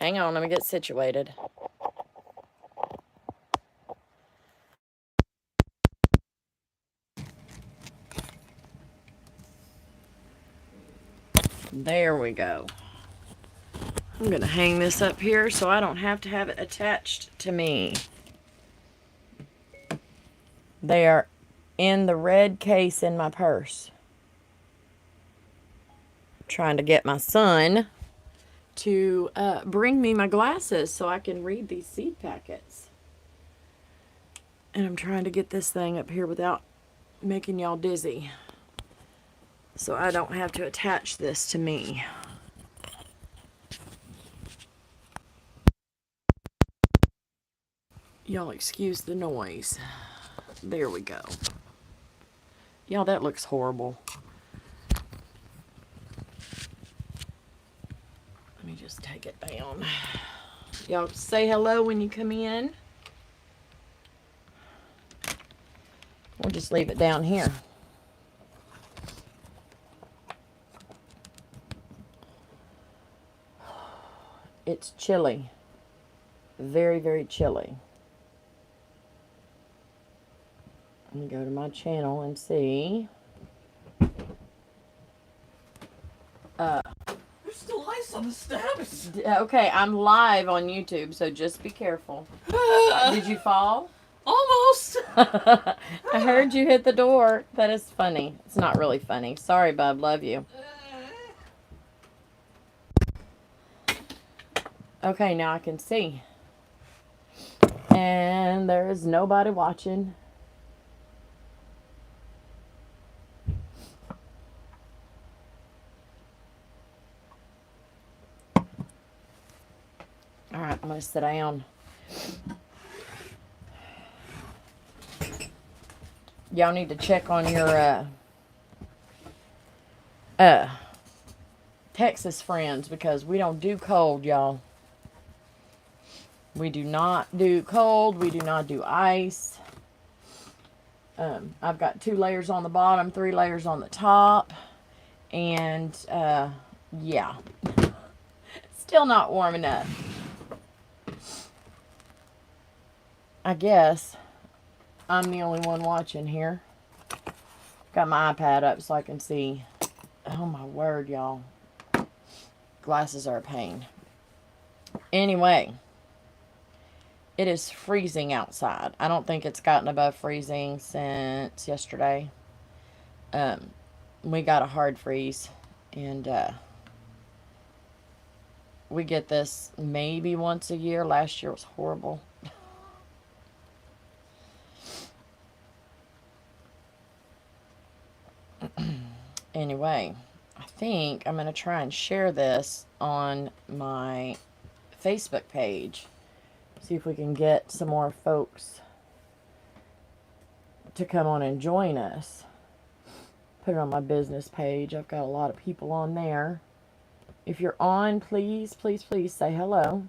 Hang on, let me get situated. There we go. I'm going to hang this up here so I don't have to have it attached to me. They are in the red case in my purse. I'm trying to get my son to bring me my glasses so I can read these seed packets. And I'm trying to get this thing up here without making y'all dizzy, so I don't have to attach this to me. Y'all excuse the noise. There we go. Y'all, that looks horrible. Let me just take it down. Y'all say hello when you come in. We'll just leave it down here. It's chilly. Very, very chilly. Let me go to my channel and see. There's still ice on the steps. Okay, I'm live on YouTube, so just be careful. Did you fall? Almost. I heard you hit the door. That is funny. It's not really funny. Sorry, bub. Love you. Okay, now I can see. And there is nobody watching. Alright, I'm going to sit down. Y'all need to check on your Texas friends, because we don't do cold, y'all. We do not do cold. We do not do ice. I've got 2 layers on the bottom, 3 layers on the top. And, yeah. Still not warm enough. I guess I'm the only one watching here. Got my iPad up so I can see. Oh my word, y'all. Glasses are a pain. Anyway, it is freezing outside. I don't think it's gotten above freezing since yesterday. We got a hard freeze, and we get this maybe once a year. Last year was horrible. Anyway, I think I'm going to try and share this on my Facebook page. See if we can get some more folks to come on and join us. Put it on my business page. I've got a lot of people on there. If you're on, please, please, please say hello.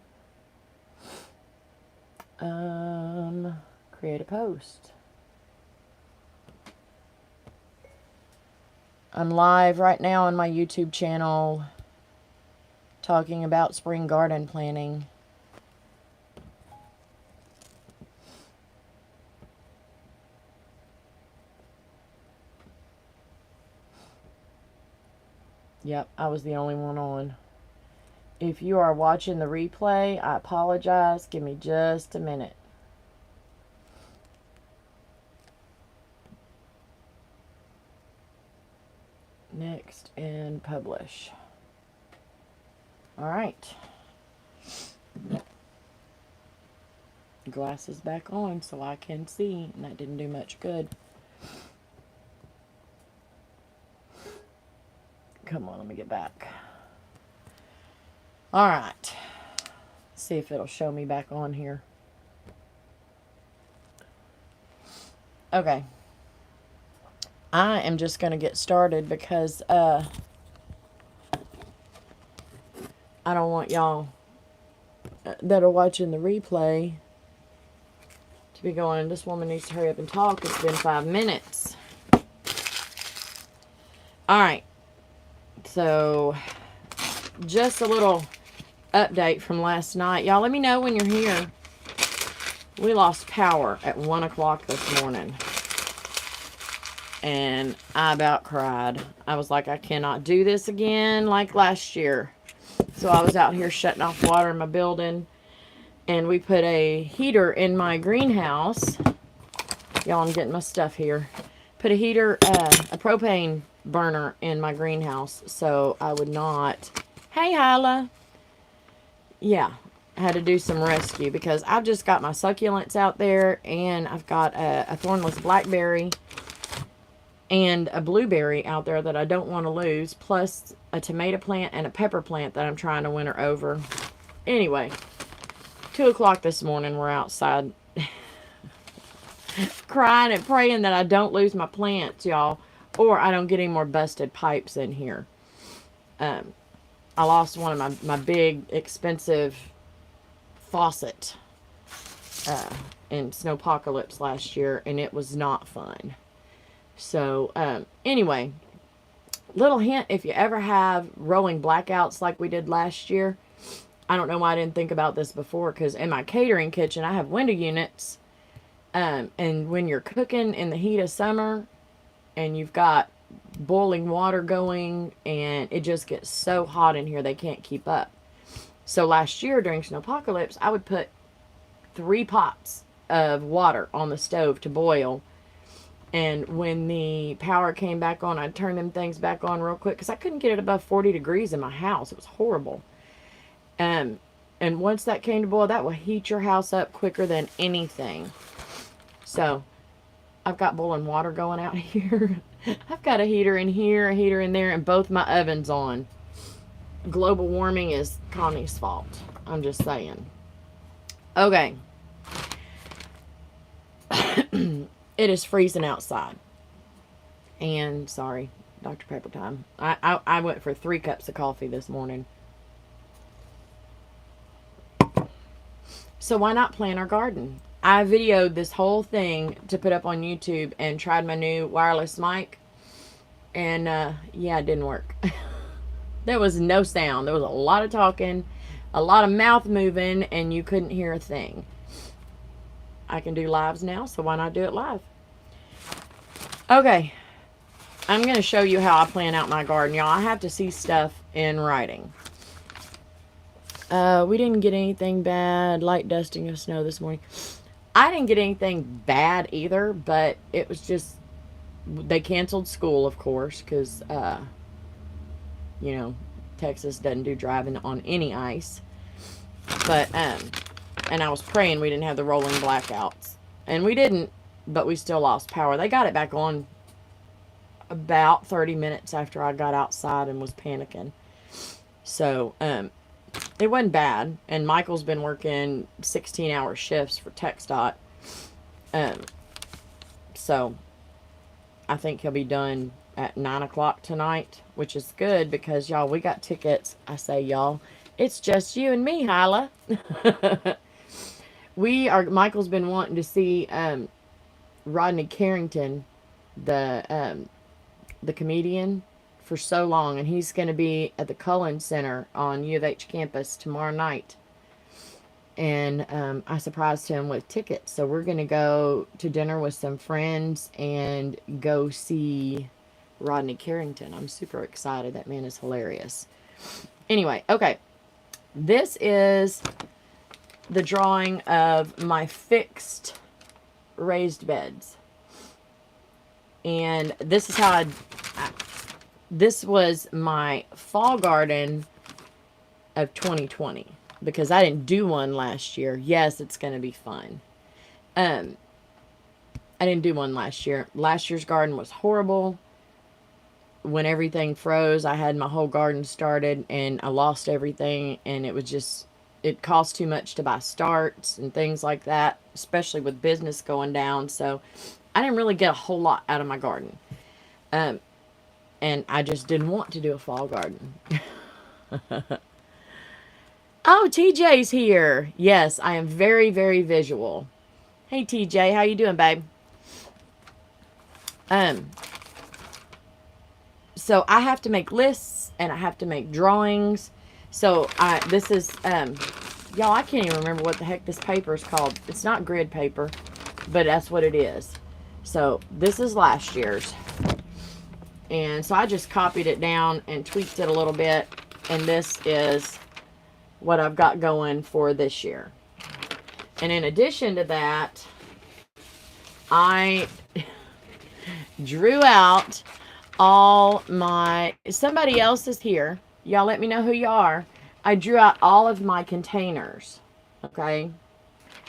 Create a post. I'm live right now on my YouTube channel talking about spring garden planting. Yep, I was the only one on. If you are watching the replay, I apologize. Give me just a minute. Next and publish. All right. Glasses back on so I can see, and that didn't do much good. Come on, let me get back. All right. See if it'll show me back on here. Okay. I am just going to get started because I don't want y'all that are watching the replay to be going, this woman needs to hurry up and talk. It's been 5 minutes. All right. So, just a little update from last night. Y'all let me know when you're here. We lost power at 1 o'clock this morning. And I about cried. I was like, I cannot do this again like last year. So I was out here shutting off water in my building. And we put a heater in my greenhouse. Y'all, I'm getting my stuff here. Put a heater, a propane burner in my greenhouse. So I would not... Hey, Hyla. Yeah, I had to do some rescue because I've just got my succulents out there. And I've got a thornless blackberry and a blueberry out there that I don't want to lose, plus a tomato plant and a pepper plant that I'm trying to winter over. Anyway, 2 o'clock this morning, we're outside crying and praying that I don't lose my plants, y'all, or I don't get any more busted pipes in here. I lost one of my big, expensive faucet in Snowpocalypse last year, and it was not fun. So, anyway, little hint, if you ever have rolling blackouts like we did last year, I don't know why I didn't think about this before, because in my catering kitchen, I have window units, and when you're cooking in the heat of summer, and you've got boiling water going, and it just gets so hot in here, they can't keep up. So last year, during Snowpocalypse, I would put 3 pots of water on the stove to boil. And when the power came back on, I'd turn them things back on real quick because I couldn't get it above 40 degrees in my house. It was horrible. And once that came to boil, that will heat your house up quicker than anything. So, I've got boiling water going out here. I've got a heater in here, a heater in there, and both my ovens on. Global warming is Connie's fault. I'm just saying. Okay. It is freezing outside. And, sorry, Dr. Pepper time. I went for 3 cups of coffee this morning. So why not plant our garden? I videoed this whole thing to put up on YouTube and tried my new wireless mic. And, yeah, it didn't work. There was no sound. There was a lot of talking, a lot of mouth moving, and you couldn't hear a thing. I can do lives now, so why not do it live? Okay, I'm going to show you how I plan out my garden. Y'all, I have to see stuff in writing. We didn't get anything bad. Light dusting of snow this morning. I didn't get anything bad either, but it was just, they canceled school, of course, because, you know, Texas doesn't do driving on any ice. But, and I was praying we didn't have the rolling blackouts. And we didn't, but we still lost power. They got it back on about 30 minutes after I got outside and was panicking. So, it wasn't bad. And Michael's been working 16-hour shifts for TxDOT. So, I think he'll be done at 9 o'clock tonight, which is good because, y'all, we got tickets. I say, y'all, it's just you and me, Hyla. Michael's been wanting to see Rodney Carrington, the comedian, for so long, and he's going to be at the Cullen Center on U of H campus tomorrow night. And I surprised him with tickets, so we're going to go to dinner with some friends and go see Rodney Carrington. I'm super excited. That man is hilarious. Anyway, okay. This is the drawing of my fixed raised beds. And this is how this was my fall garden of 2020. Because I didn't do one last year. Yes, it's going to be fun. I didn't do one last year. Last year's garden was horrible. When everything froze, I had my whole garden started and I lost everything. And it was just, it cost too much to buy starts and things like that. Especially with business going down. So, I didn't really get a whole lot out of my garden. And I just didn't want to do a fall garden. Oh, TJ's here. Yes, I am very, very visual. Hey, TJ, how you doing, babe? So I have to make lists and I have to make drawings. So this is, y'all, I can't even remember what the heck this paper is called. It's not grid paper, but that's what it is. So this is last year's. And so I just copied it down and tweaked it a little bit. And this is what I've got going for this year. And in addition to that, I drew out all my, somebody else is here. Y'all let me know who you are. I drew out all of my containers. Okay.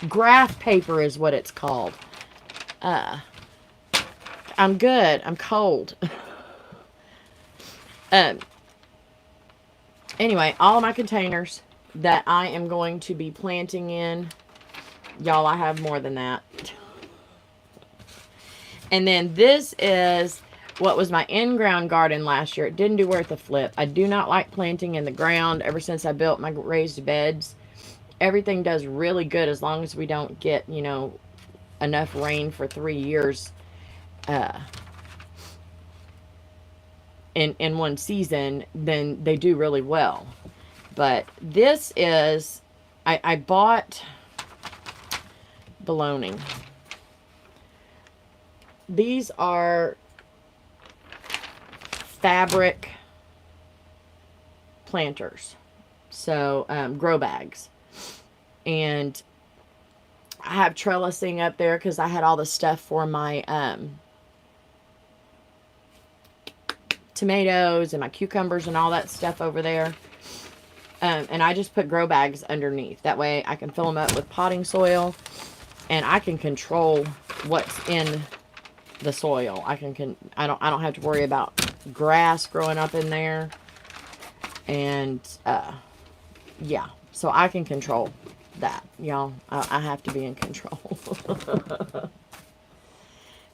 Graph paper is what it's called. I'm good. I'm cold. Anyway, all of my containers that I am going to be planting in. Y'all, I have more than that. And then this is what was my in-ground garden last year. It didn't do worth a flip. I do not like planting in the ground ever since I built my raised beds. Everything does really good as long as we don't get, you know, enough rain for 3 years in one season, then they do really well. But this is, I bought bologna. These are fabric planters. So, grow bags. And I have trellising up there because I had all the stuff for my tomatoes and my cucumbers and all that stuff over there. And I just put grow bags underneath. That way I can fill them up with potting soil and I can control what's in the soil. I don't have to worry about grass growing up in there. And yeah, so I can control that, y'all. I have to be in control.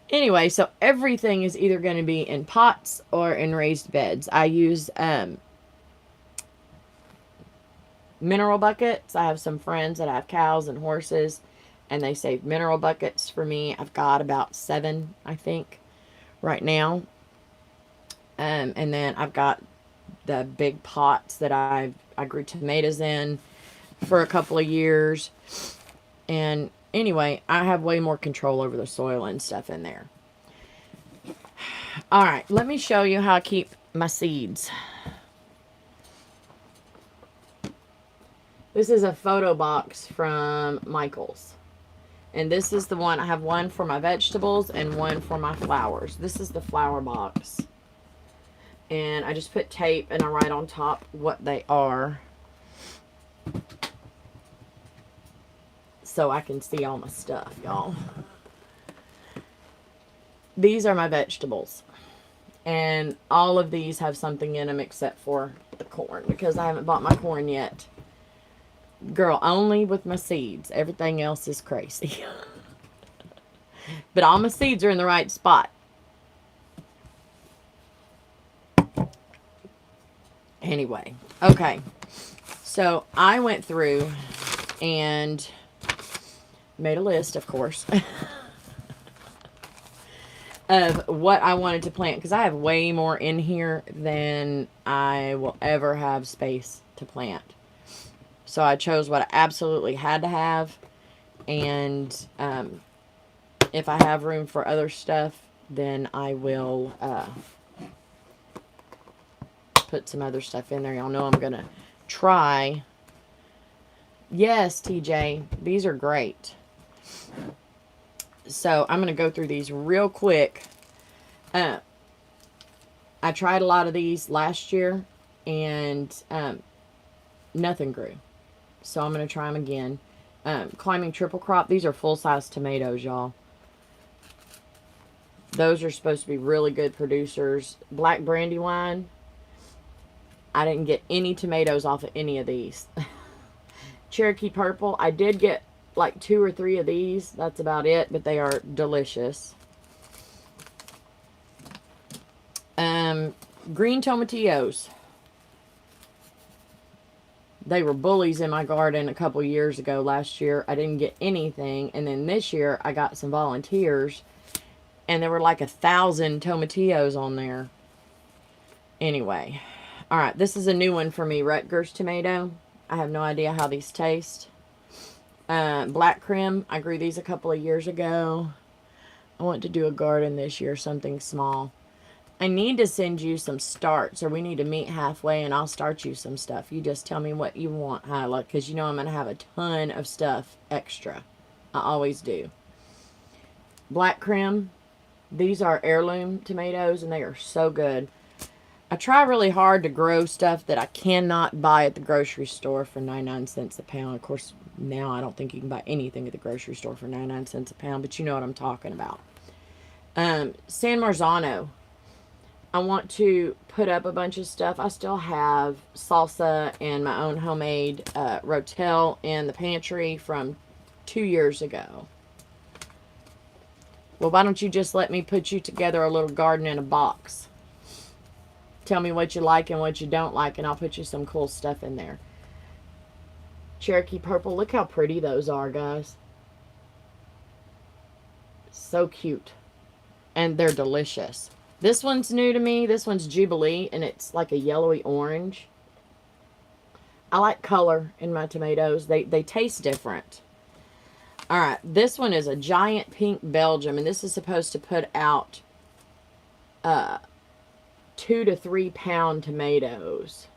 Anyway, so everything is either going to be in pots or in raised beds. I use mineral buckets. I have some friends that have cows and horses, and they save mineral buckets for me. I've got about 7, I think, right now. And then I've got the big pots that I grew tomatoes in for a couple of years. And anyway, I have way more control over the soil and stuff in there. All right, let me show you how I keep my seeds. This is a photo box from Michael's. And this is the one, I have one for my vegetables and one for my flowers. This is the flower box. And I just put tape and I write on top what they are, so I can see all my stuff, y'all. These are my vegetables. And all of these have something in them except for the corn, because I haven't bought my corn yet. Girl, only with my seeds. Everything else is crazy. But all my seeds are in the right spot. Anyway, okay. So I went through and made a list, of course, of what I wanted to plant, because I have way more in here than I will ever have space to plant. So I chose what I absolutely had to have, and if I have room for other stuff, then I will put some other stuff in there. Y'all know I'm gonna try. Yes, TJ, these are great. So I'm gonna go through these real quick. I tried a lot of these last year, and nothing grew. So I'm gonna try them again. Climbing triple crop. These are full-size tomatoes, y'all. Those are supposed to be really good producers. Black Brandywine. I didn't get any tomatoes off of any of these. Cherokee Purple. I did get like 2 or 3 of these. That's about it, but they are delicious. Green tomatillos. They were bullies in my garden a couple years ago. Last year, I didn't get anything. And then this year, I got some volunteers. And there were like 1,000 tomatillos on there. Anyway. All right, this is a new one for me, Rutgers tomato. I have no idea how these taste. Black Krim, I grew these a couple of years ago. I want to do a garden this year, something small. I need to send you some starts, or we need to meet halfway and I'll start you some stuff. You just tell me what you want, Hyla, because you know I'm going to have a ton of stuff extra. I always do. Black Krim, these are heirloom tomatoes and they are so good. I try really hard to grow stuff that I cannot buy at the grocery store for 99 cents a pound. Of course, now I don't think you can buy anything at the grocery store for 99 cents a pound, but you know what I'm talking about. San Marzano. I want to put up a bunch of stuff. I still have salsa and my own homemade rotel in the pantry from 2 years ago. Well, why don't you just let me put you together a little garden in a box? Tell me what you like and what you don't like, and I'll put you some cool stuff in there. Cherokee Purple. Look how pretty those are, guys. So cute. And they're delicious. This one's new to me. This one's Jubilee, and it's like a yellowy orange. I like color in my tomatoes. They taste different. All right, this one is a giant pink Belgium, and this is supposed to put out 2 to 3 pound tomatoes.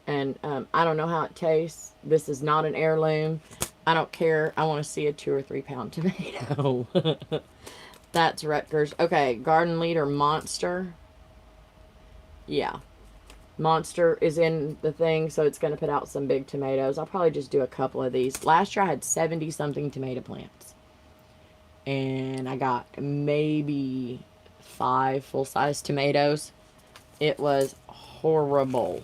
And I don't know how it tastes. This is not an heirloom. I don't care. I want to see a 2 or 3 pound tomato. That's Rutgers. Okay, Garden Leader Monster. Yeah. Monster is in the thing, so it's going to put out some big tomatoes. I'll probably just do a couple of these. Last year I had 70-something tomato plants. And I got maybe 5 full-size tomatoes. It was horrible.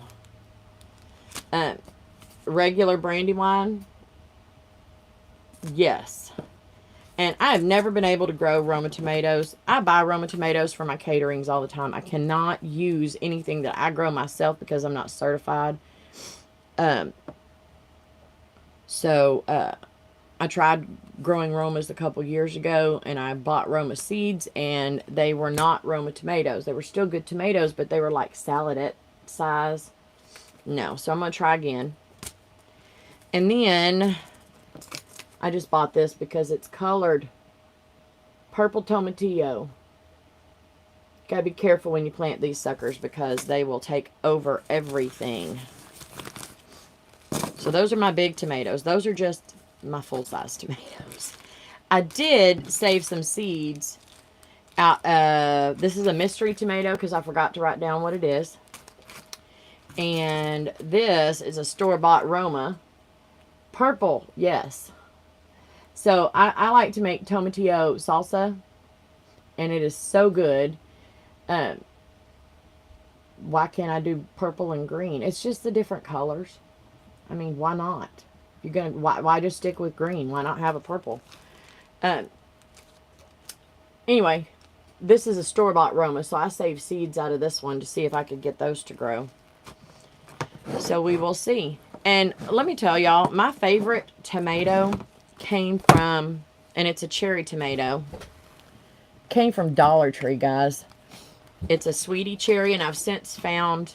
Regular Brandywine. Yes. And I have never been able to grow Roma tomatoes. I buy Roma tomatoes for my caterings all the time. I cannot use anything that I grow myself because I'm not certified. So I tried growing Romas a couple years ago, and I bought Roma seeds, and they were not Roma tomatoes. They were still good tomatoes, but they were like saladette size. No, so I'm going to try again. And then I just bought this because it's colored purple tomatillo. Gotta be careful when you plant these suckers because they will take over everything. So those are my big tomatoes. Those are just my full-size tomatoes. I did save some seeds out. This is a mystery tomato because I forgot to write down what it is. And this is a store-bought Roma. Purple, yes. So I like to make tomatillo salsa, and it is so good. Why can't I do purple and green? It's just the different colors. I mean, why not? You're gonna why just stick with green? Why not have a purple? Anyway, this is a store-bought Roma, so I saved seeds out of this one to see if I could get those to grow. So we will see. And let me tell y'all, my favorite tomato came from, and it's a cherry tomato, came from Dollar Tree, guys. It's a sweetie cherry, and I've since found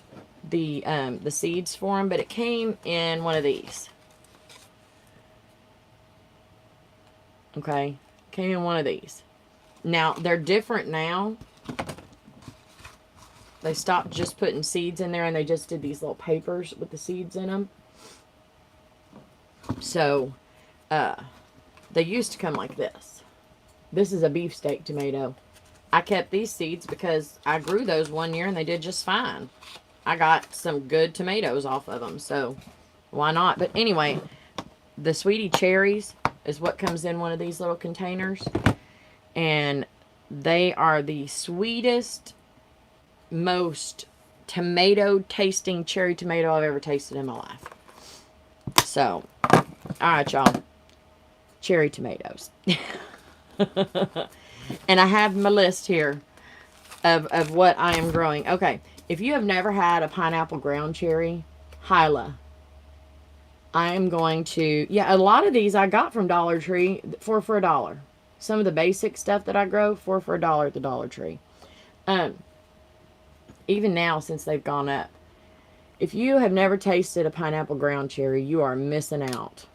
the seeds for them, but it came in one of these. Okay, came in one of these. Now, they're different now. They stopped just putting seeds in there, and they just did these little papers with the seeds in them. So, they used to come like this. This is a beefsteak tomato. I kept these seeds because I grew those one year, and they did just fine. I got some good tomatoes off of them, so why not? But anyway, the sweetie cherries is what comes in one of these little containers. And they are the sweetest, most tomato-tasting cherry tomato I've ever tasted in my life. So, alright, y'all. Cherry tomatoes. And I have my list here of what I am growing. Okay, if you have never had a pineapple ground cherry, Hyla, I am going to... Yeah, a lot of these I got from Dollar Tree for $1. Some of the basic stuff that I grow, for $1 at the Dollar Tree. even now since they've gone up. If you have never tasted a pineapple ground cherry, you are missing out.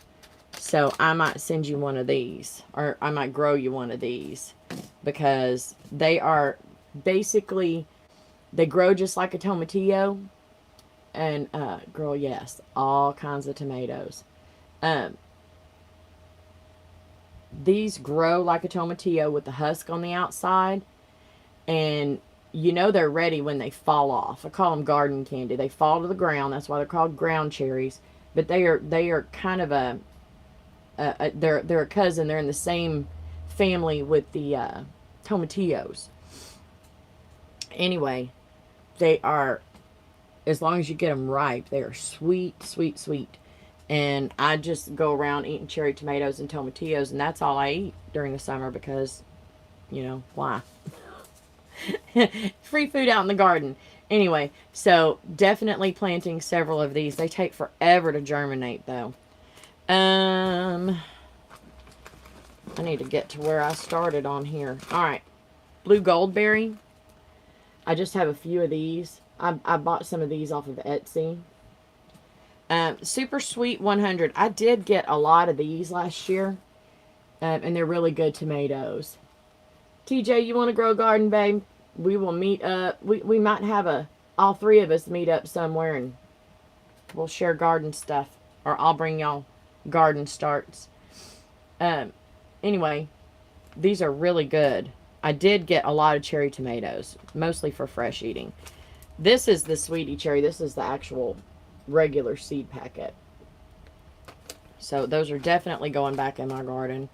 So I might send you one of these, or I might grow you one of these, because they are basically, they grow just like a tomatillo, and girl, yes, all kinds of tomatoes. These grow like a tomatillo with the husk on the outside, and you know they're ready when they fall off. I call them garden candy. They fall to the ground. That's why they're called ground cherries. But they are kind of they're a cousin. They're in the same family with the tomatillos. Anyway, they are, as long as you get them ripe, they are sweet, sweet, sweet. And I just go around eating cherry tomatoes and tomatillos, and that's all I eat during the summer because, you know, why? Free food out in the garden. Anyway, so definitely planting several of these. They take forever to germinate, though. I need to get to where I started on here. All right. Blue goldberry. I just have a few of these. I bought some of these off of Etsy. Super Sweet 100. I did get a lot of these last year. And they're really good tomatoes. TJ, you want to grow a garden, babe? We will meet up. We might have all three of us meet up somewhere and we'll share garden stuff. Or I'll bring y'all garden starts. Anyway, these are really good. I did get a lot of cherry tomatoes, mostly for fresh eating. This is the sweetie cherry. This is the actual regular seed packet. So those are definitely going back in my garden.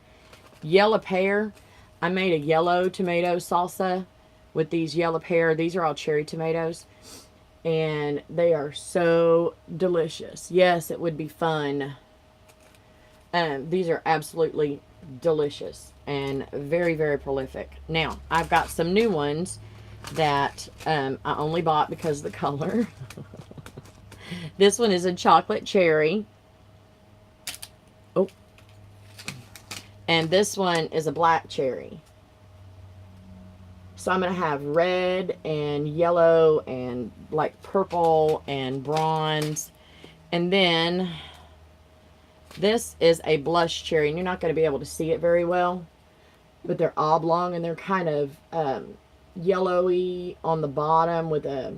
Yellow pear. I made a yellow tomato salsa with these yellow pear. These are all cherry tomatoes. And they are so delicious. Yes, it would be fun. These are absolutely delicious and very, very prolific. Now, I've got some new ones that I only bought because of the color. This one is a chocolate cherry. Oh. And this one is a black cherry. So I'm going to have red and yellow and like purple and bronze. And then this is a blush cherry. And you're not going to be able to see it very well. But they're oblong and they're kind of yellowy on the bottom with a,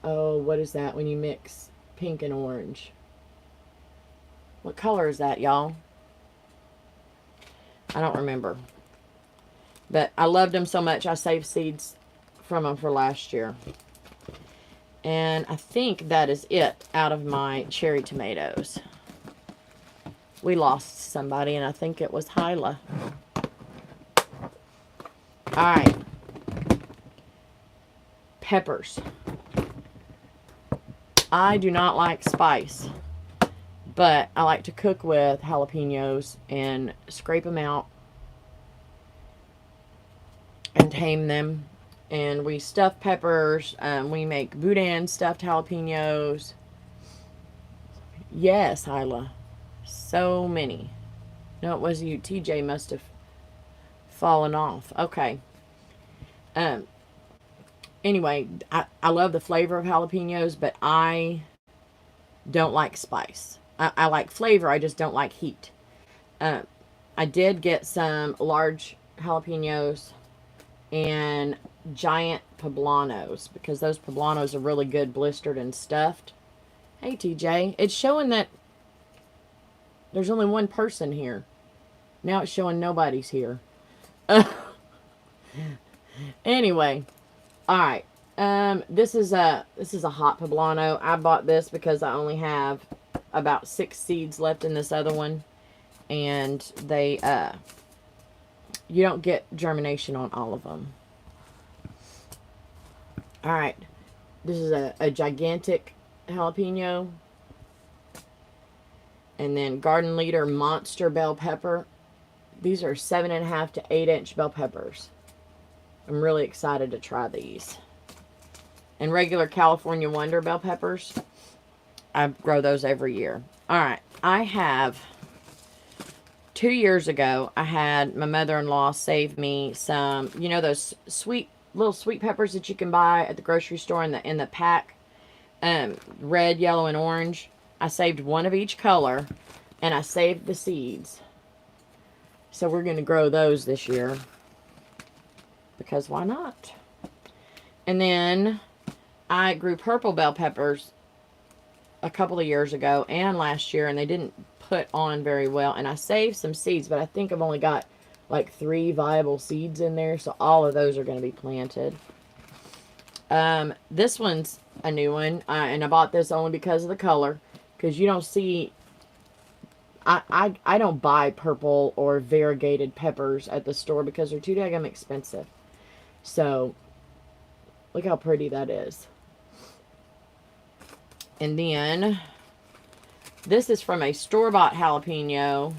oh, what is that when you mix pink and orange? What color is that, y'all? I don't remember. But I loved them so much, I saved seeds from them for last year. And I think that is it out of my cherry tomatoes. We lost somebody, and I think it was Hyla. Alright. Peppers. I do not like spice, but I like to cook with jalapenos and scrape them out and tame them. And we stuff peppers. We make boudin stuffed jalapenos. Yes, Hyla. So many. No, it was you. TJ must have fallen off. Okay. Anyway, I love the flavor of jalapenos, but I don't like spice. I like flavor, I just don't like heat. I did get some large jalapenos and giant poblanos, because those poblanos are really good blistered and stuffed. Hey, TJ, it's showing that there's only one person here. Now it's showing nobody's here. Anyway, all right. This is a hot poblano. I bought this because I only have about 6 seeds left in this other one, and they you don't get germination on all of them. All right, this is a gigantic jalapeno, and then Garden Leader monster bell pepper. These are 7.5 to 8 inch bell peppers. I'm really excited to try these. And regular California Wonder bell peppers, I grow those every year. All right, I have 2 years ago, I had my mother-in-law save me some, you know, those sweet little sweet peppers that you can buy at the grocery store in the pack. Red, yellow, and orange. I saved one of each color, and I saved the seeds. So we're going to grow those this year, because why not? And then I grew purple bell peppers a couple of years ago and last year, and they didn't put on very well. And I saved some seeds, but I think I've only got like 3 viable seeds in there, so all of those are going to be planted. This one's a new one, and I bought this only because of the color, because you don't see, I don't buy purple or variegated peppers at the store because they're too daggum expensive. So look how pretty that is. And then this is from a store-bought jalapeno,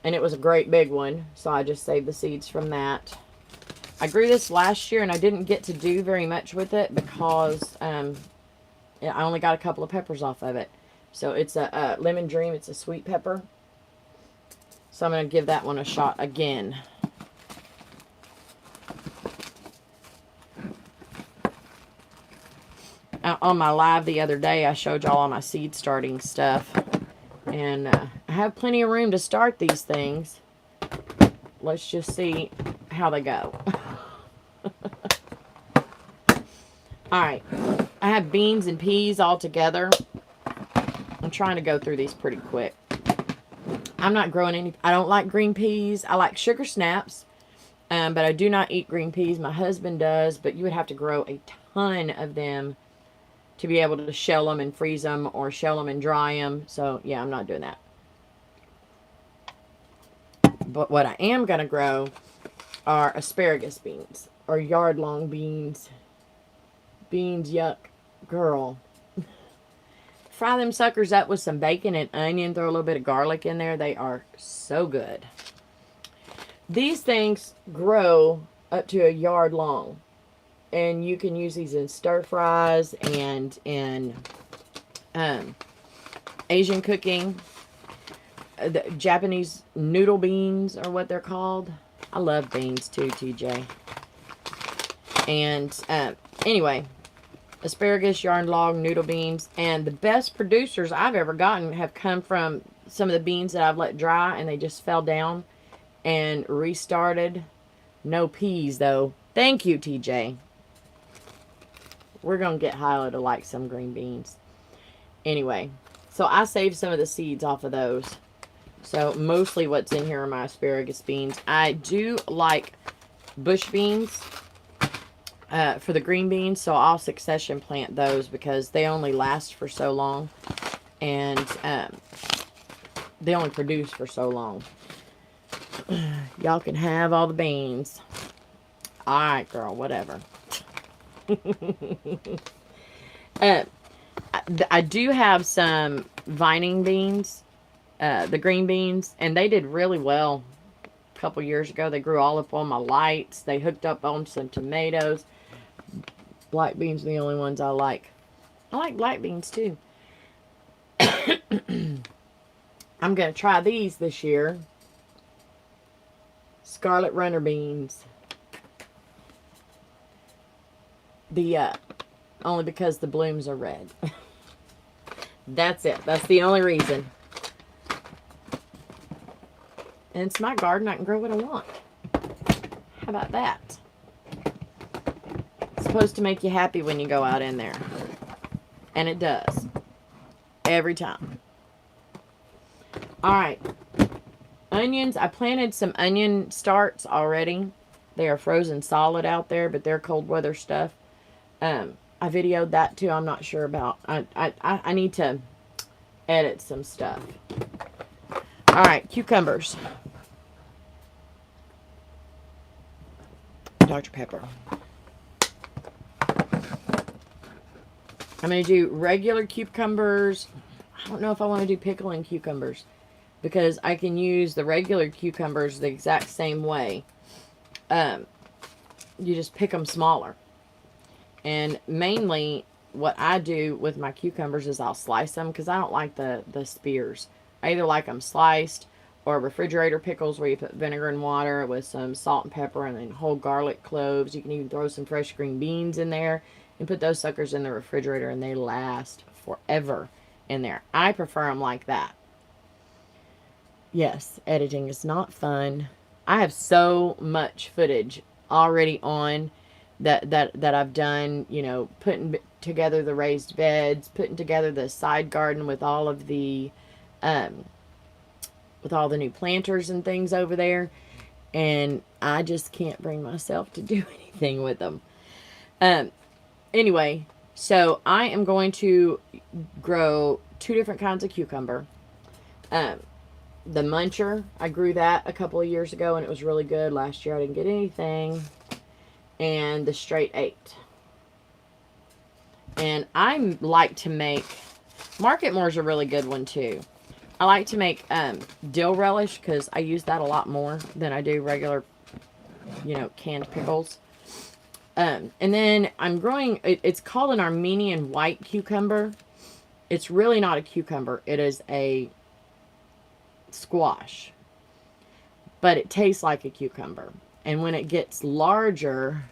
and it was a great big one, so I just saved the seeds from that. I grew this last year, and I didn't get to do very much with it because I only got a couple of peppers off of it. So it's a Lemon Dream. It's a sweet pepper. So I'm going to give that one a shot again. On my live the other day, I showed y'all all my seed starting stuff. And I have plenty of room to start these things. Let's just see how they go. Alright. I have beans and peas all together. I'm trying to go through these pretty quick. I'm not growing any. I don't like green peas. I like sugar snaps. But I do not eat green peas. My husband does. But you would have to grow a ton of them to be able to shell them and freeze them, or shell them and dry them. So, yeah, I'm not doing that. But what I am going to grow are asparagus beans, or yard-long beans. Beans, yuck. Girl. Fry them suckers up with some bacon and onion. Throw a little bit of garlic in there. They are so good. These things grow up to a yard long. And you can use these in stir fries and in Asian cooking. The Japanese noodle beans are what they're called. I love beans too, TJ. And anyway, asparagus, yard long, noodle beans. And the best producers I've ever gotten have come from some of the beans that I've let dry and they just fell down and restarted. No peas though. Thank you, TJ. We're going to get Hyla to like some green beans. Anyway, so I saved some of the seeds off of those. So mostly what's in here are my asparagus beans. I do like bush beans for the green beans, so I'll succession plant those because they only last for so long. And they only produce for so long. Y'all can have all the beans. Alright, girl, whatever. I do have some vining beans, the green beans, and they did really well a couple years ago. They grew all up on my lights. They hooked up on some tomatoes. Black beans are the only ones I like. I like black beans too. I'm going to try these this year. Scarlet runner beans. Only because the blooms are red. That's it. That's the only reason. And it's my garden. I can grow what I want. How about that? It's supposed to make you happy when you go out in there. And it does. Every time. Alright. Onions. I planted some onion starts already. They are frozen solid out there, but they're cold weather stuff. I videoed that too. I'm not sure about. I need to edit some stuff. Alright, cucumbers. Dr. Pepper. I'm going to do regular cucumbers. I don't know if I want to do pickling cucumbers, because I can use the regular cucumbers the exact same way. You just pick them smaller. And mainly what I do with my cucumbers is I'll slice them, because I don't like the spears. I either like them sliced or refrigerator pickles where you put vinegar and water with some salt and pepper and then whole garlic cloves. You can even throw some fresh green beans in there and put those suckers in the refrigerator, and they last forever in there. I prefer them like that. Yes, editing is not fun. I have so much footage already on that I've done, you know, putting together the raised beds, putting together the side garden with all of the new planters and things over there, and I just can't bring myself to do anything with them. Anyway, so I am going to grow 2 different kinds of cucumber. The muncher, I grew that a couple of years ago and it was really good. Last year I didn't get anything. And the straight 8. And I like to make, Market Moore's a really good one too. I like to make dill relish because I use that a lot more than I do regular, you know, canned pickles. And then I'm growing, it's called an Armenian white cucumber. It's really not a cucumber. It is a squash. But it tastes like a cucumber. And when it gets larger,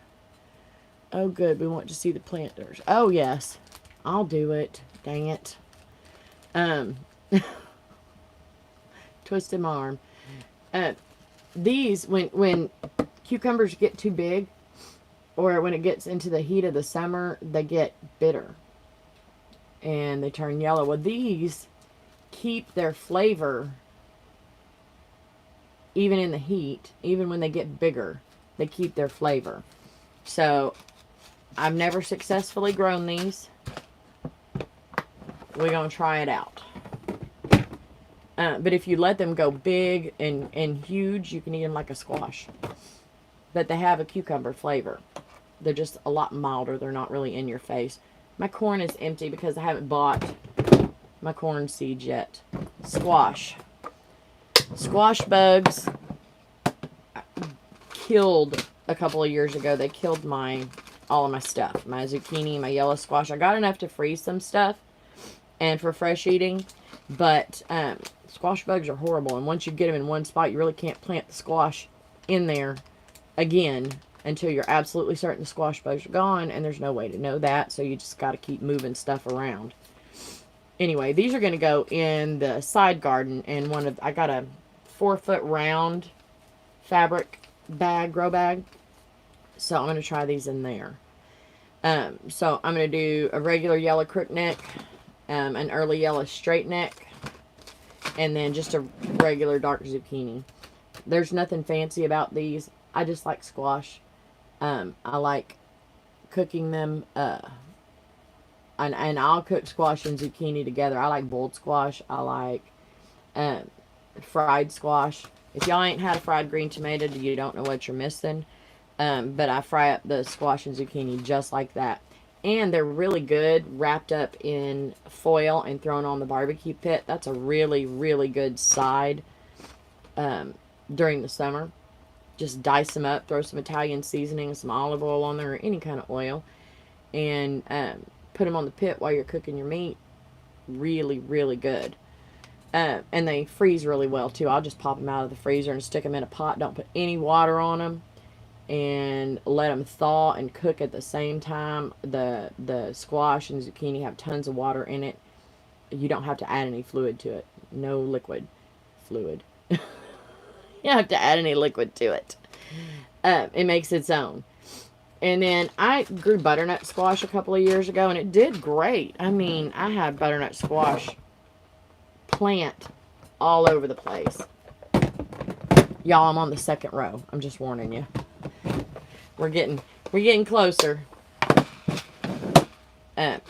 oh good, we want to see the planters. Oh yes, I'll do it. Dang it. Twisted my arm. These, when cucumbers get too big, or when it gets into the heat of the summer, they get bitter. And they turn yellow. Well, these keep their flavor even in the heat. Even when they get bigger, they keep their flavor. So, I've never successfully grown these. We're going to try it out. But if you let them go big and huge, you can eat them like a squash. But they have a cucumber flavor. They're just a lot milder. They're not really in your face. My corn is empty because I haven't bought my corn seeds yet. Squash. Squash bugs killed a couple of years ago. They killed all of my stuff. My zucchini, my yellow squash. I got enough to freeze some stuff and for fresh eating. But squash bugs are horrible. And once you get them in one spot, you really can't plant the squash in there again until you're absolutely certain the squash bugs are gone, and there's no way to know that, so you just got to keep moving stuff around. Anyway, these are going to go in the side garden, and I got a 4-foot round fabric bag, grow bag, so I'm going to try these in there. So I'm going to do a regular yellow crookneck, an early yellow straight neck, and then just a regular dark zucchini. There's nothing fancy about these. I just like squash. I like cooking them, and I'll cook squash and zucchini together. I like boiled squash. I like fried squash. If y'all ain't had a fried green tomato, you don't know what you're missing. But I fry up the squash and zucchini just like that. And they're really good wrapped up in foil and thrown on the barbecue pit. That's a really, really good side during the summer. Just dice them up, throw some Italian seasoning, some olive oil on there, or any kind of oil, and put them on the pit while you're cooking your meat. Really, really good. And they freeze really well, too. I'll just pop them out of the freezer and stick them in a pot. Don't put any water on them. And let them thaw and cook at the same time. The squash and zucchini have tons of water in it. You don't have to add any fluid to it. No liquid. Fluid. You don't have to add any liquid to it. It makes its own. And then I grew butternut squash a couple of years ago, and it did great. I mean, I had butternut squash plant all over the place. Y'all, I'm on the second row. I'm just warning you. We're getting closer. And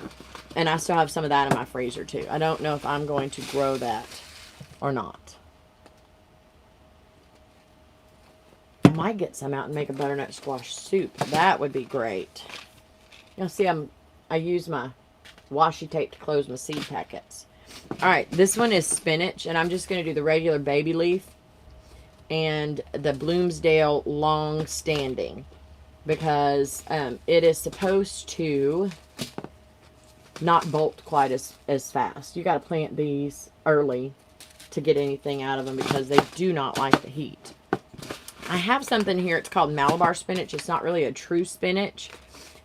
I still have some of that in my freezer, too. I don't know if I'm going to grow that or not. I might get some out and make a butternut squash soup. That would be great. You'll see I use my washi tape to close my seed packets. Alright, this one is spinach, and I'm just going to do the regular baby leaf and the Bloomsdale long standing, because it is supposed to not bolt quite as fast. You got to plant these early to get anything out of them because they do not like the heat. I have something here. It's called Malabar Spinach. It's not really a true spinach.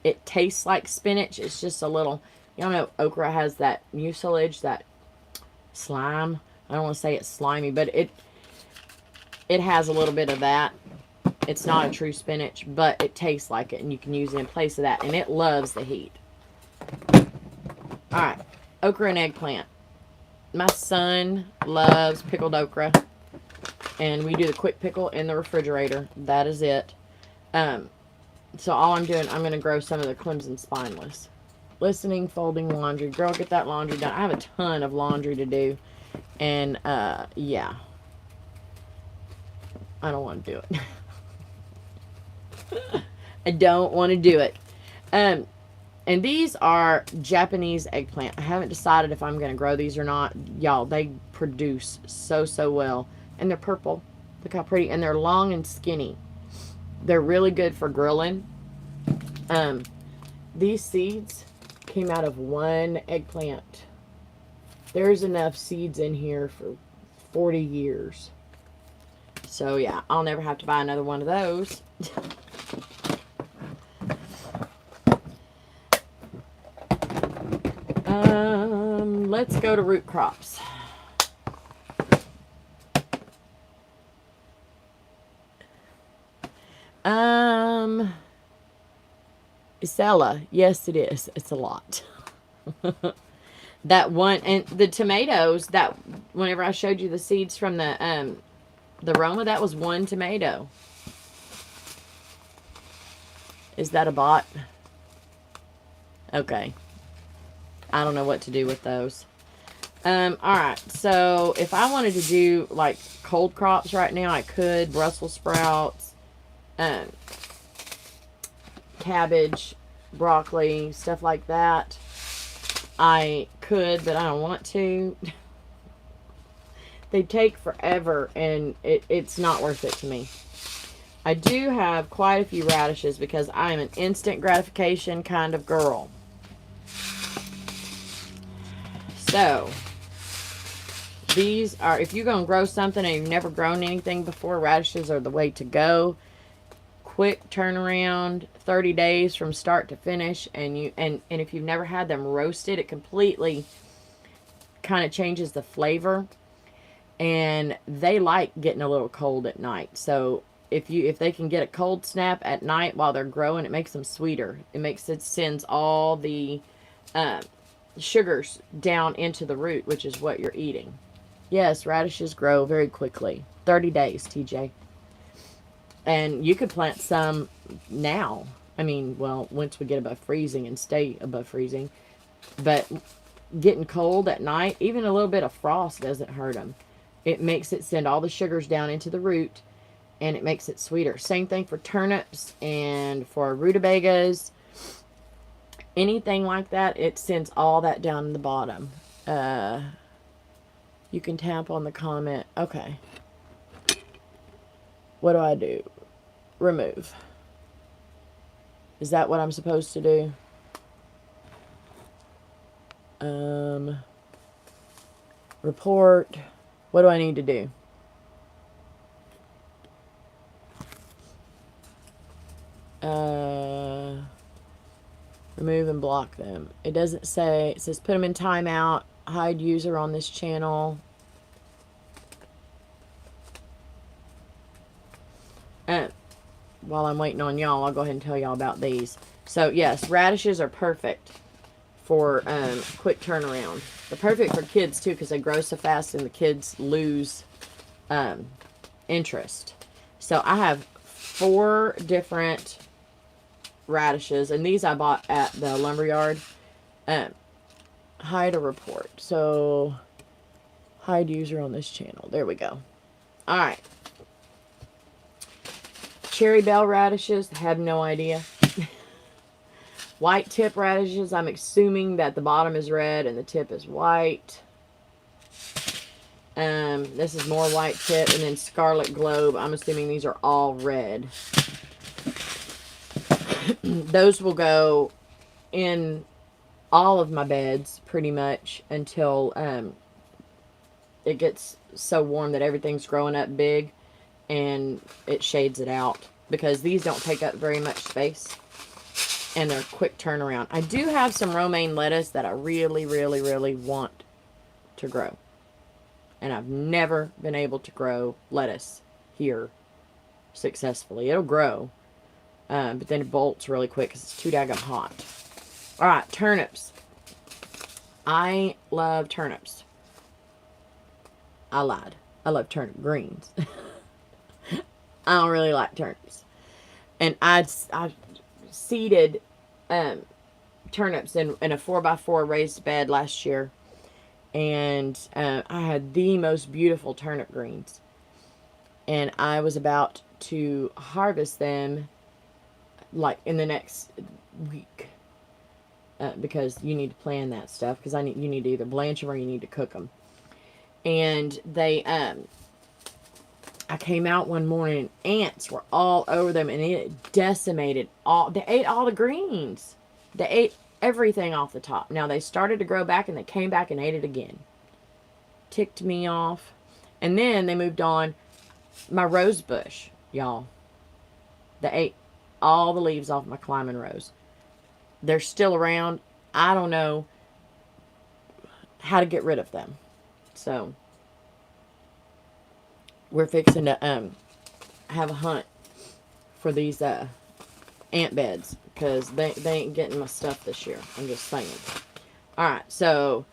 It tastes like spinach. It's just a little, y'all know okra has that mucilage, that slime. I don't want to say it's slimy, but it has a little bit of that. It's not a true spinach, but it tastes like it, and you can use it in place of that, and it loves the heat. All right, okra and eggplant. My son loves pickled okra, and we do the quick pickle in the refrigerator. That is it. So all I'm doing, I'm going to grow some of the Clemson spineless. Listening, folding laundry. Girl, get that laundry done. I have a ton of laundry to do, and yeah. I don't want to do it. I don't want to do it. And these are Japanese eggplant. I haven't decided if I'm going to grow these or not. Y'all, they produce so well. And they're purple. Look how pretty. And they're long and skinny. They're really good for grilling. These seeds came out of one eggplant. There's enough seeds in here for 40 years. So, yeah, I'll never have to buy another one of those. Let's go to root crops. Isella. Yes, it is. It's a lot. That one, and the tomatoes, that whenever I showed you the seeds from the Roma, that was one tomato. Is that a bot? Okay. I don't know what to do with those. Alright, so if I wanted to do like cold crops right now, I could. Brussels sprouts, cabbage, broccoli, stuff like that. I could, but I don't want to. They take forever, and it's not worth it to me. I do have quite a few radishes because I am an instant gratification kind of girl. So, these are, if you're going to grow something and you've never grown anything before, radishes are the way to go. Quick turnaround, 30 days from start to finish, and if you've never had them roasted, it completely kind of changes the flavor. And they like getting a little cold at night. So if they can get a cold snap at night while they're growing, it makes them sweeter. It sends all the sugars down into the root, which is what you're eating. Yes, radishes grow very quickly. 30 days, TJ. And you could plant some now. I mean, well, once we get above freezing and stay above freezing. But getting cold at night, even a little bit of frost doesn't hurt them. It makes it send all the sugars down into the root, and it makes it sweeter. Same thing for turnips and for rutabagas. Anything like that, it sends all that down in the bottom. You can tap on the comment. Okay. What do I do? Remove. Is that what I'm supposed to do? Report. What do I need to do? Remove and block them. It doesn't say. It says put them in timeout. Hide user on this channel. While I'm waiting on y'all, I'll go ahead and tell y'all about these. So, yes, radishes are perfect for quick turnaround. They're perfect for kids, too, because they grow so fast and the kids lose interest. So, I have 4 different radishes, and these I bought at the lumberyard. Hide a report. So, hide user on this channel. There we go. All right. Cherry bell radishes, have no idea. White tip radishes, I'm assuming that the bottom is red and the tip is white. This is more white tip, and then Scarlet Globe. I'm assuming these are all red. Those will go in all of my beds pretty much until it gets so warm that everything's growing up big and it shades it out, because these don't take up very much space and they're quick turnaround. I do have some romaine lettuce that I really, really, really want to grow. And I've never been able to grow lettuce here successfully. It'll grow, but then it bolts really quick because it's too daggum hot. All right, turnips. I love turnips. I lied. I love turnip greens. I don't really like turnips. And I seeded turnips in a 4x4 raised bed last year. And I had the most beautiful turnip greens. And I was about to harvest them like in the next week. Because you need to plan that stuff. Because you need to either blanch them or you need to cook them. And they, I came out one morning and ants were all over them. And it decimated they ate all the greens. They ate everything off the top. Now they started to grow back and they came back and ate it again. Ticked me off. And then they moved on. My rose bush, y'all. They ate all the leaves off my climbing rose. They're still around. I don't know how to get rid of them. So we're fixing to have a hunt for these ant beds, because they ain't getting my stuff this year. I'm just saying. All right, so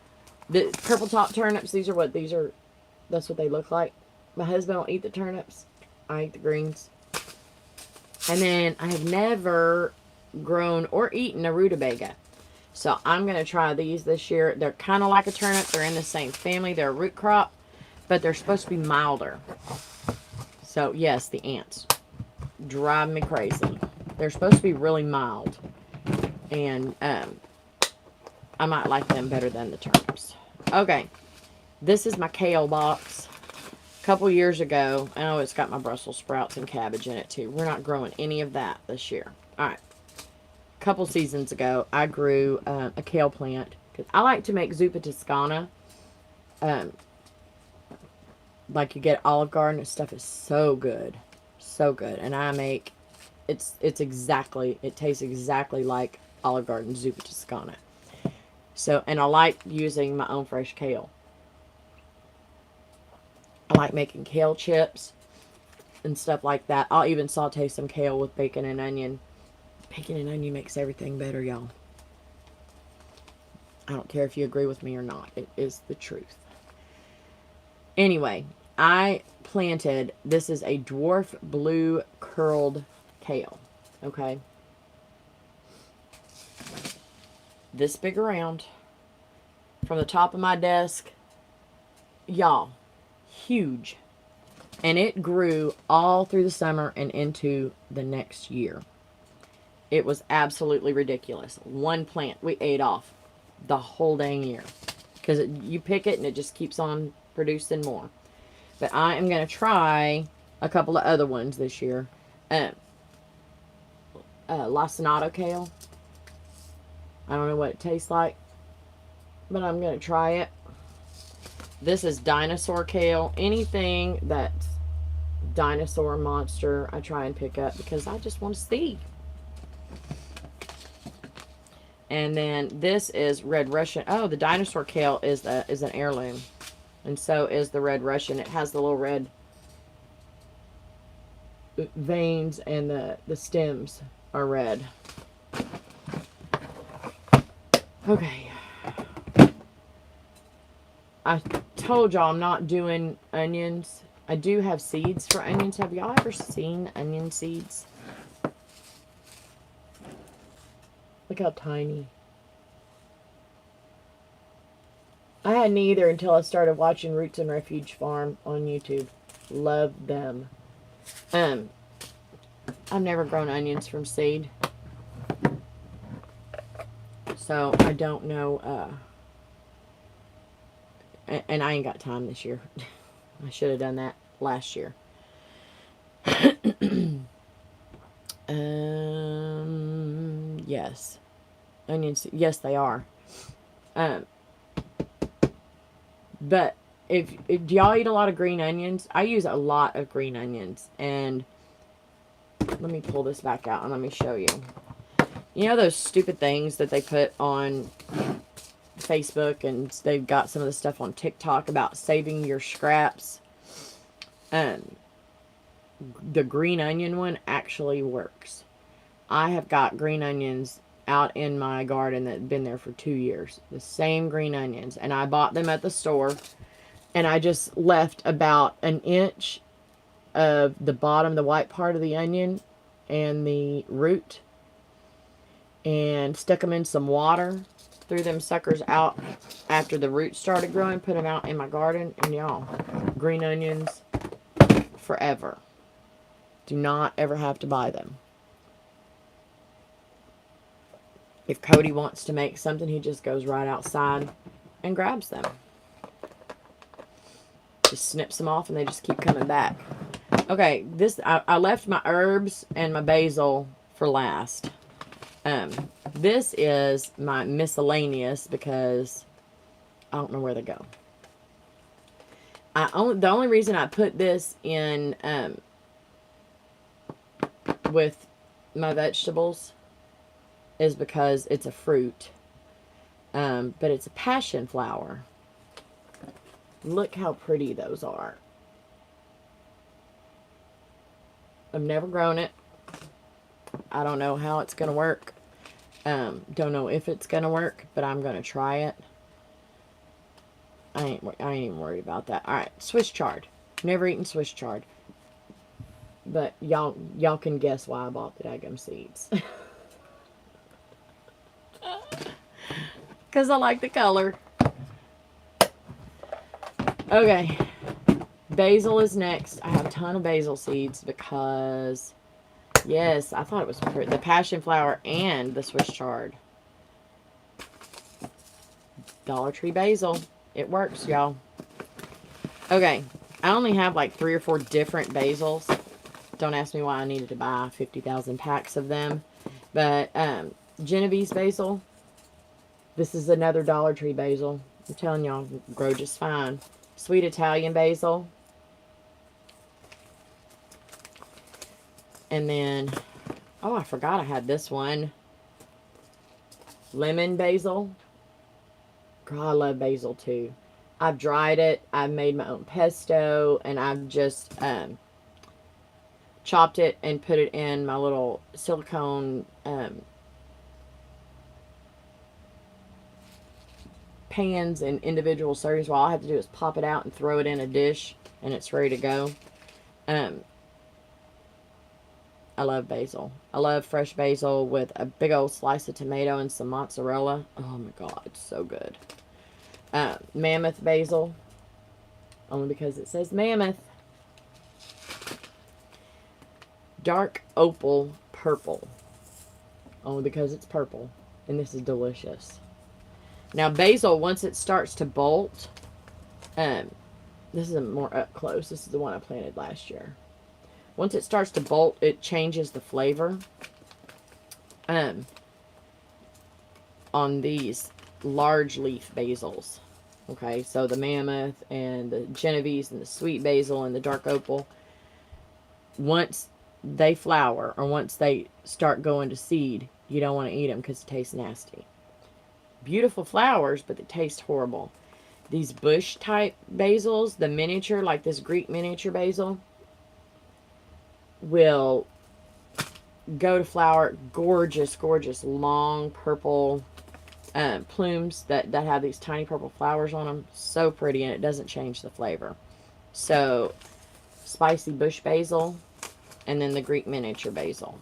the purple top turnips. That's what they look like. My husband will eat the turnips. I eat the greens. And then I have never grown or eaten a rutabaga. So I'm going to try these this year. They're kind of like a turnip. They're in the same family. They're a root crop, but they're supposed to be milder. So yes, the ants drive me crazy. They're supposed to be really mild. And I might like them better than the turnips. Okay. This is my kale box. A couple years ago, oh, it's got my Brussels sprouts and cabbage in it too. We're not growing any of that this year. All right. A couple seasons ago, I grew a kale plant. Cause I like to make zuppa toscana. Like you get Olive Garden, and stuff is so good. So good. And I make, it tastes exactly like Olive Garden zuppa toscana. So, and I like using my own fresh kale. I like making kale chips and stuff like that. I'll even saute some kale with bacon and onion. Bacon and onion makes everything better, y'all. I don't care if you agree with me or not. It is the truth. Anyway, I planted, this is a dwarf blue curled kale. Okay. This big around. From the top of my desk. Y'all. Huge. And it grew all through the summer and into the next year. It was absolutely ridiculous. One plant we ate off the whole dang year. Because you pick it and it just keeps on producing more. But I am going to try a couple of other ones this year. Lacinato kale. I don't know what it tastes like. But I'm going to try it. This is Dinosaur Kale. Anything that's dinosaur monster, I try and pick up because I just want to see. And then this is Red Russian. Oh, the Dinosaur Kale is an heirloom. And so is the Red Russian. It has the little red veins and the stems are red. Okay. I told y'all I'm not doing onions. I do have seeds for onions. Have y'all ever seen onion seeds? Look how tiny. I hadn't either until I started watching Roots and Refuge Farm on YouTube. Love them. I've never grown onions from seed. So I don't know. And I ain't got time this year. I should have done that last year. Yes. Onions, yes they are. But if do y'all eat a lot of green onions? I use a lot of green onions. And let me pull this back out and let me show you. You know those stupid things that they put on Facebook, and they've got some of the stuff on TikTok about saving your scraps? The green onion one actually works. I have got green onions out in my garden that have been there for 2 years. The same green onions. And I bought them at the store. And I just left about an inch of the bottom, the white part of the onion and the root. And stuck them in some water. Threw them suckers out after the roots started growing. Put them out in my garden. And y'all, green onions forever. Do not ever have to buy them. If Cody wants to make something, he just goes right outside and grabs them. Just snips them off and they just keep coming back. Okay, I left my herbs and my basil for last. This is my miscellaneous because I don't know where they go. The only reason I put this in with my vegetables is because it's a fruit. But it's a passion flower. Look how pretty those are. I've never grown it. I don't know how it's going to work. Don't know if it's going to work, but I'm going to try it. I ain't even worried about that. Alright, Swiss chard. Never eaten Swiss chard. But y'all can guess why I bought the daggum seeds. Because I like the color. Okay. Basil is next. I have a ton of basil seeds because, yes, I thought it was the passion flower and the Swiss chard. Dollar Tree basil. It works, y'all. Okay. I only have like 3 or 4 different basils. Don't ask me why I needed to buy 50,000 packs of them. But Genovese basil. This is another Dollar Tree basil. I'm telling y'all, grow just fine. Sweet Italian basil. And then, oh, I forgot I had this one. Lemon basil. Girl, I love basil too. I've dried it. I've made my own pesto. And I've just chopped it and put it in my little silicone pans and individual servings. All I have to do is pop it out and throw it in a dish and it's ready to go. I love basil. I love fresh basil with a big old slice of tomato and some mozzarella. Oh my god, it's so good. Mammoth basil, only because it says mammoth. Dark opal purple, only because it's purple, and this is delicious. Now basil, once it starts to bolt, this is a more up close. This is the one I planted last year. Once it starts to bolt, it changes the flavor. On these large leaf basils. Okay, so the mammoth and the Genovese and the sweet basil and the dark opal. Once they flower or once they start going to seed, you don't want to eat them because it tastes nasty. Beautiful flowers, but they taste horrible. These bush type basils, the miniature, like this Greek miniature basil, will go to flower. Gorgeous, gorgeous, long purple plumes that have these tiny purple flowers on them. So pretty, and it doesn't change the flavor. So, spicy bush basil, and then the Greek miniature basil.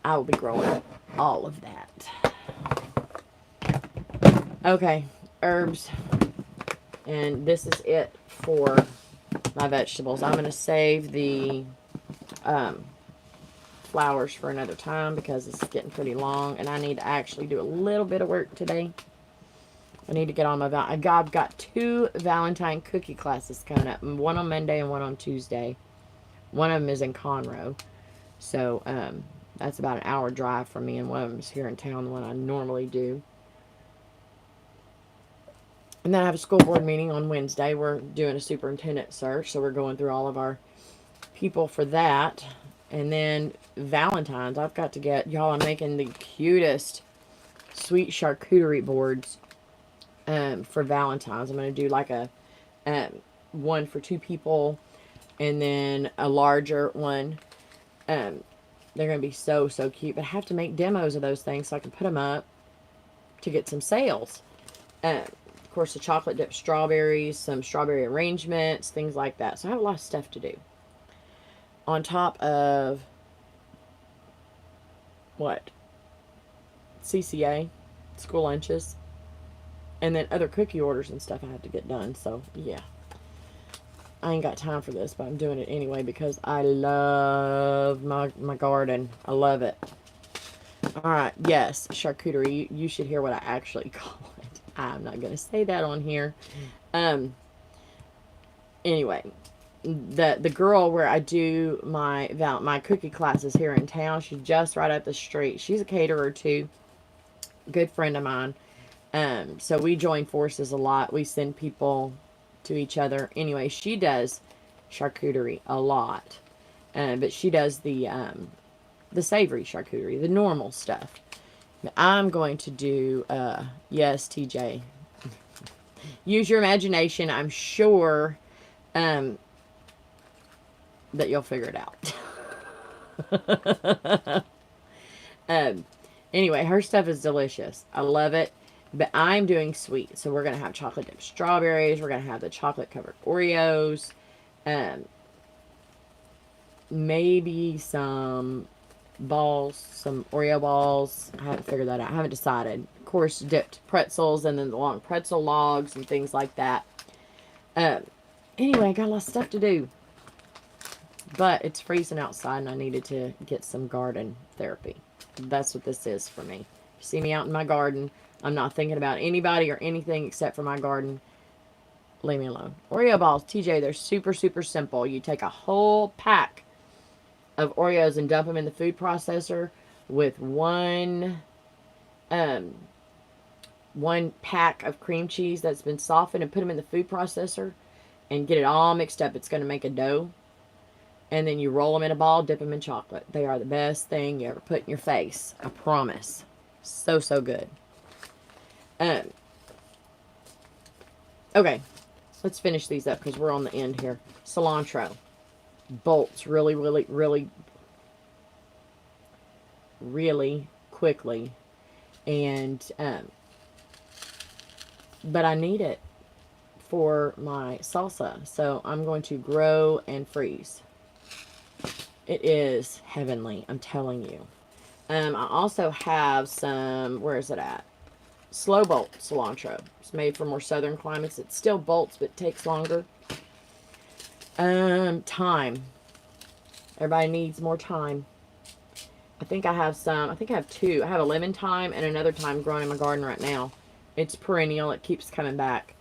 I will be growing all of that. Okay, herbs. And this is it for my vegetables. I'm going to save the flowers for another time because it's getting pretty long. And I need to actually do a little bit of work today. I need to get on my... I've got 2 Valentine cookie classes coming up. One on Monday and one on Tuesday. One of them is in Conroe. So, that's about an hour drive from me. And one of them is here in town, the one I normally do. And then I have a school board meeting on Wednesday. We're doing a superintendent search, so we're going through all of our people for that. And then Valentine's, I've got to get, y'all, I'm making the cutest sweet charcuterie boards for Valentine's. I'm going to do like a one for 2 people and then a larger one. They're going to be so, so cute. But I have to make demos of those things so I can put them up to get some sales. Of course, the chocolate dipped strawberries, some strawberry arrangements, things like that. So I have a lot of stuff to do. On top of what? CCA, school lunches, and then other cookie orders and stuff I have to get done. So, yeah. I ain't got time for this, but I'm doing it anyway because I love my garden. I love it. Alright, yes, charcuterie. You should hear what I actually call it. I'm not going to say that on here. Anyway, the girl where I do my cookie classes here in town, she's just right up the street. She's a caterer too. Good friend of mine. So we join forces a lot. We send people to each other. Anyway, she does charcuterie a lot. But she does the savory charcuterie, the normal stuff. I'm going to do, yes, TJ. Use your imagination. I'm sure that you'll figure it out. Anyway, her stuff is delicious. I love it. But I'm doing sweet. So we're going to have chocolate dipped strawberries. We're going to have the chocolate covered Oreos. Maybe some balls, some Oreo balls. I haven't figured that out. I haven't decided. Of course, dipped pretzels and then the long pretzel logs and things like that. Anyway, I got a lot of stuff to do. But it's freezing outside and I needed to get some garden therapy. That's what this is for me. You see me out in my garden. I'm not thinking about anybody or anything except for my garden. Leave me alone. Oreo balls, TJ, they're super, super simple. You take a whole pack of Oreos and dump them in the food processor with one pack of cream cheese that's been softened and put them in the food processor and get it all mixed up. It's going to make a dough. And then you roll them in a ball, dip them in chocolate. They are the best thing you ever put in your face. I promise. So, so good. Okay. Let's finish these up because we're on the end here. Cilantro. Bolts really, really, really, really quickly. And, but I need it for my salsa. So I'm going to grow and freeze. It is heavenly, I'm telling you. I also have some, where is it at? Slow bolt cilantro. It's made for more southern climates. It still bolts, but it takes longer. Thyme. Everybody needs more thyme. I think I have some. I think I have 2. I have a lemon thyme and another thyme growing in my garden right now. It's perennial. It keeps coming back.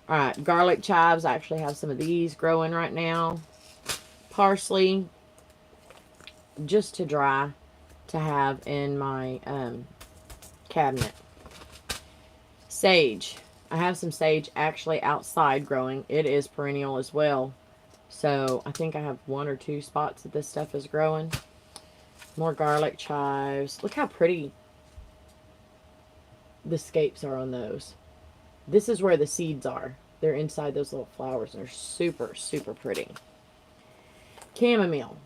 Alright, garlic chives. I actually have some of these growing right now. Parsley. Just to dry to have in my cabinet. Sage. I have some sage actually outside growing. It is perennial as well. So I think I have 1 or 2 spots that this stuff is growing. More garlic chives. Look how pretty the scapes are on those. This is where the seeds are. They're inside those little flowers. And they're super, super pretty. Chamomile.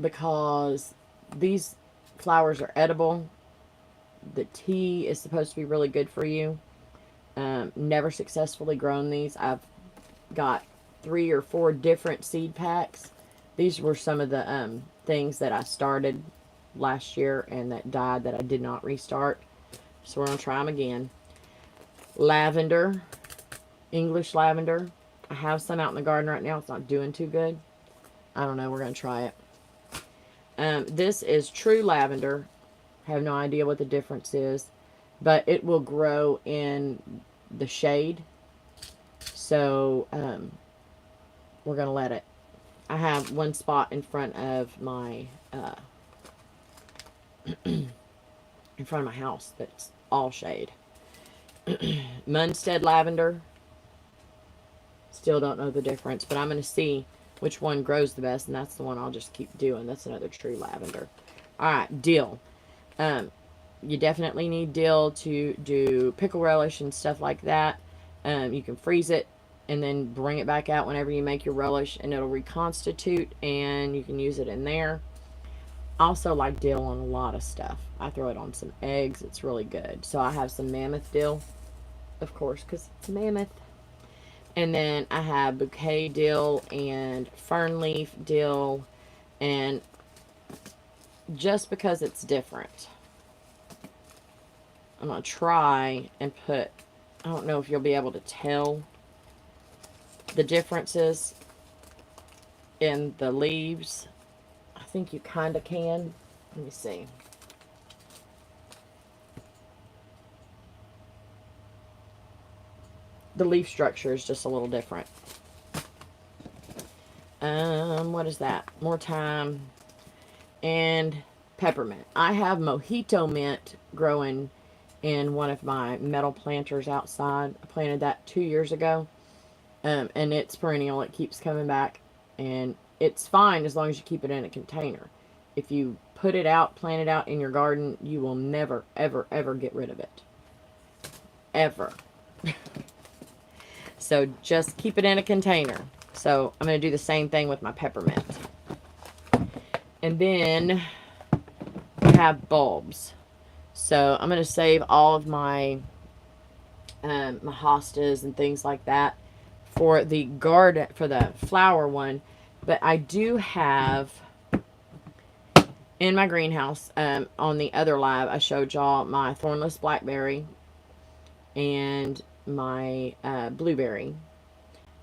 Because these flowers are edible. The tea is supposed to be really good for you. Never successfully grown these. I've got 3 or 4 different seed packs. These were some of the things that I started last year and that died that I did not restart. So we're going to try them again. Lavender. English lavender. I have some out in the garden right now. It's not doing too good. I don't know. We're going to try it. This is true lavender. I have no idea what the difference is. But it will grow in the shade. So, we're going to let it. I have 1 spot in front of my, in front of my house that's all shade. Munstead lavender. Still don't know the difference, but I'm going to see which one grows the best, and that's the one I'll just keep doing. That's another true lavender. All right, dill. You definitely need dill to do pickle relish and stuff like that. You can freeze it and then bring it back out whenever you make your relish, and it'll reconstitute, and you can use it in there. Also like dill on a lot of stuff. I throw it on some eggs. It's really good. So I have some mammoth dill, of course, because it's mammoth. And then I have bouquet dill and fern leaf dill. And just because it's different, I'm going to try and put, I don't know if you'll be able to tell the differences in the leaves. I think you kind of can. Let me see. The leaf structure is just a little different. What is that? More thyme and peppermint. I have Mojito Mint growing in one of my metal planters outside. I planted that 2 years ago. And it's perennial. It keeps coming back. And it's fine as long as you keep it in a container. If you put it out, plant it out in your garden, you will never, ever, ever get rid of it. Ever. So just keep it in a container. So I'm going to do the same thing with my peppermint. And then we have bulbs. So I'm going to save all of my my hostas and things like that for the garden, for the flower one. But I do have in my greenhouse, on the other lab, I showed y'all my thornless blackberry and my blueberry.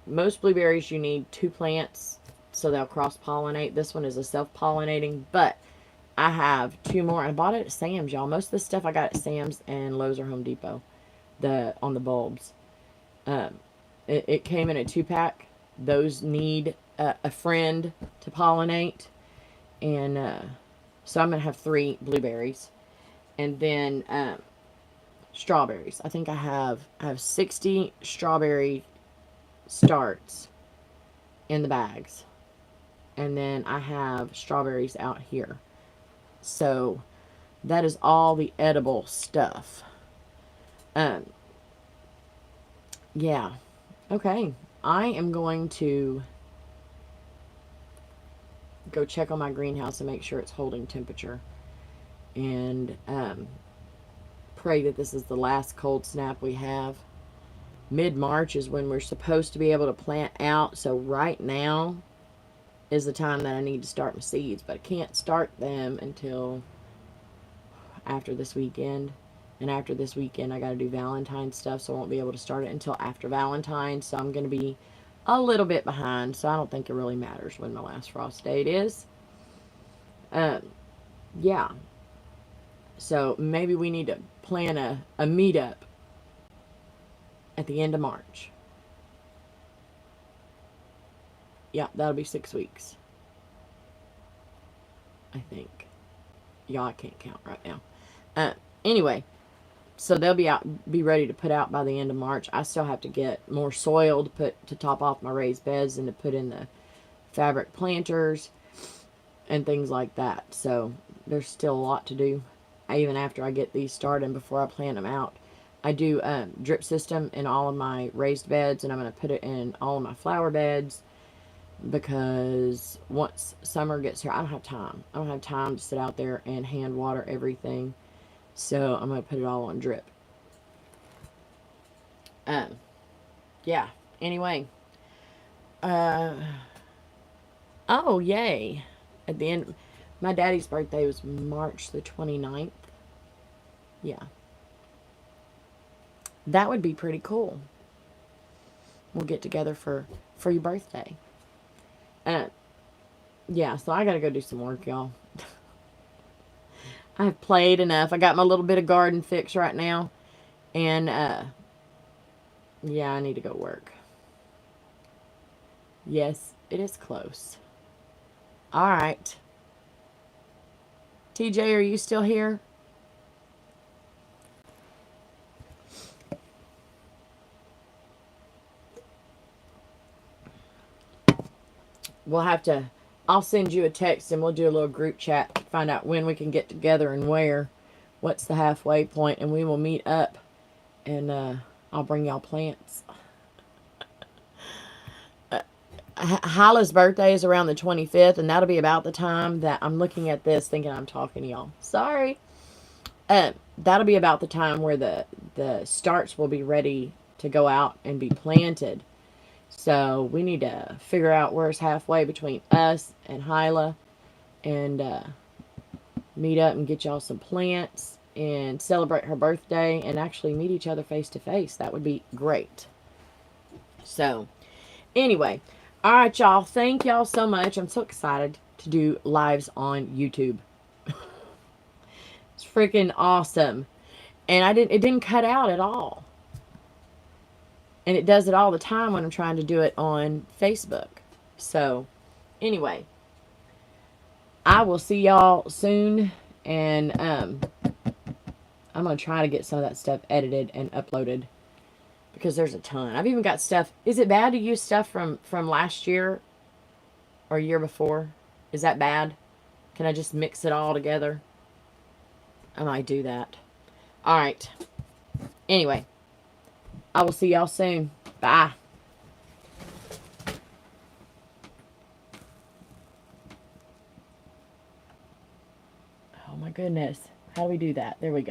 Most blueberries you need 2 plants so they'll cross-pollinate. This one is a self-pollinating, but I have 2 more. I bought it at Sam's, y'all. Most of the stuff I got at Sam's and Lowe's or Home Depot on the bulbs. It came in a 2-pack. Those need a friend to pollinate. And so I'm going to have 3 blueberries. And then strawberries. I think I have 60 strawberry starts in the bags. And then I have strawberries out here. So that is all the edible stuff. Yeah. Okay. I am going to go check on my greenhouse and make sure it's holding temperature. And pray that this is the last cold snap we have. Mid-March is when we're supposed to be able to plant out. So right now is the time that I need to start my seeds. But I can't start them until after this weekend. And after this weekend, I got to do Valentine's stuff. So I won't be able to start it until after Valentine's. So I'm going to be a little bit behind. So I don't think it really matters when my last frost date is. Yeah. So maybe we need to plan a meetup at the end of March. Yeah, that'll be 6 weeks. I think. Y'all, I can't count right now. Anyway, so they'll be ready to put out by the end of March. I still have to get more soil to top off my raised beds and to put in the fabric planters and things like that. So there's still a lot to do. Even after I get these started and before I plant them out. I do drip system in all of my raised beds, and I'm going to put it in all of my flower beds because once summer gets here, I don't have time. I don't have time to sit out there and hand water everything. So I'm going to put it all on drip. Yeah. Anyway. Oh, yay. At the end, my daddy's birthday was March the 29th. Yeah. That would be pretty cool. We'll get together for your birthday. Yeah, so I gotta go do some work, y'all. I've played enough. I got my little bit of garden fix right now. And, yeah, I need to go work. Yes, it is close. Alright. TJ, are you still here? we'll have to, I'll send you a text and we'll do a little group chat, find out when we can get together and where, what's the halfway point, and we will meet up, and I'll bring y'all plants. Hyla's birthday is around the 25th, and that'll be about the time that I'm looking at this thinking I'm talking to y'all. Sorry. That'll be about the time where the starts will be ready to go out and be planted. So we need to figure out where's halfway between us and Hyla, and meet up and get y'all some plants and celebrate her birthday and actually meet each other face to face. That would be great. So anyway, all right, y'all. Thank y'all so much. I'm so excited to do lives on YouTube. It's freaking awesome. And it didn't cut out at all. And it does it all the time when I'm trying to do it on Facebook. So, anyway, I will see y'all soon. And I'm going to try to get some of that stuff edited and uploaded, because there's a ton. I've even got stuff. Is it bad to use stuff from last year or year before? Is that bad? Can I just mix it all together? I might do that. All right. Anyway, I will see y'all soon. Bye. Oh my goodness. How do we do that? There we go.